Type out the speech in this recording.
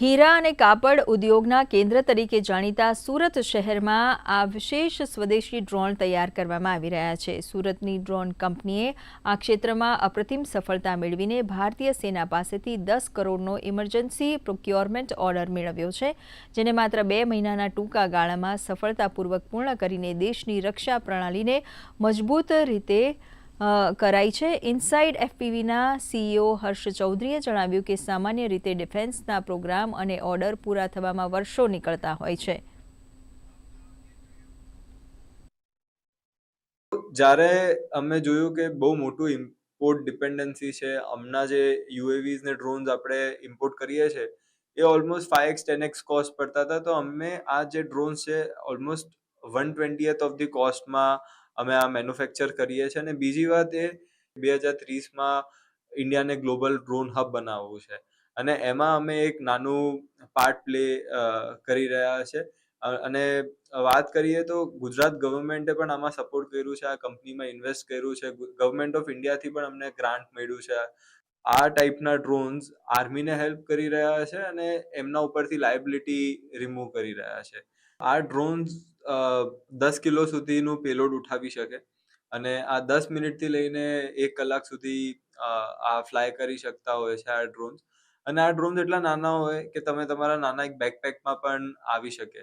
હીરા અને કાપડ ઉદ્યોગના કેન્દ્ર તરીકે જાણીતા સુરત શહેરમાં આ વિશેષ સ્વદેશી ડ્રોન તૈયાર કરવામાં આવી રહ્યા છે. સુરતની ડ્રોન કંપનીએ આ ક્ષેત્રમાં અપ્રતિમ સફળતા મેળવીને ભારતીય સેના પાસેથી 10 કરોડનો ઇમરજન્સી પ્રોક્યોરમેન્ટ ઓર્ડર મેળવ્યો છે, જેને માત્ર 2 મહિનાના ટૂંકા ગાળામાં સફળતાપૂર્વક પૂર્ણ કરીને દેશની રક્ષા પ્રણાલીને મજબૂત રીતે કરાઈ છે. ઇનસાઇડ એફપીવીના સીઈઓ હર્ષ ચૌધરીએ જણાવ્યું કે સામાન્ય રીતે ડિફેન્સના પ્રોગ્રામ અને ઓર્ડર પૂરા થવામાં વર્ષો નીકળતા હોય છે. જ્યારે અમે જોયું કે બહુ મોટું ઇમ્પોર્ટ ડિપેન્ડન્સી છે, હમણાં જે યુએવીઝ ને ડ્રોન્સ આપણે ઇમ્પોર્ટ કરીએ છીએ એ ઓલમોસ્ટ 5x 10x કોસ્ટ પડતા હતા. તો અમે આ જે ડ્રોન્સ છે ઓલમોસ્ટ 1/20th ઓફ ધી કોસ્ટમાં અમે આ મેન્યુફેક્ચર કરીએ છીએ. અને બીજી વાત એ 2030માં ઇન્ડિયાને ગ્લોબલ ડ્રોન હબ બનાવવું છે અને એમાં અમે એક નાનું પાર્ટ પ્લે કરી રહ્યા છે. અને વાત કરીએ તો ગુજરાત ગવર્મેન્ટે પણ આમાં સપોર્ટ કર્યું છે, આ કંપનીમાં ઇન્વેસ્ટ કર્યું છે. ગવર્મેન્ટ ઓફ ઇન્ડિયાથી પણ અમને ગ્રાન્ટ મળ્યું છે. આ ટાઈપના ડ્રોન્સ આર્મીને હેલ્પ કરી રહ્યા છે અને એમના ઉપરથી લાયબિલિટી રિમૂવ કરી રહ્યા છે. આ ડ્રોન્સ 10 કિલો સુધીનું પેલોડ ઉઠાવી શકે અને આ 10 મિનિટથી લઈને 1 કલાક સુધી આ ફ્લાય કરી શકતા હોય છે આ ડ્રોન્સ. અને આ ડ્રોન્સ એટલા નાના હોય કે તમે તમારા નાના એક બેકપેકમાં પણ આવી શકે.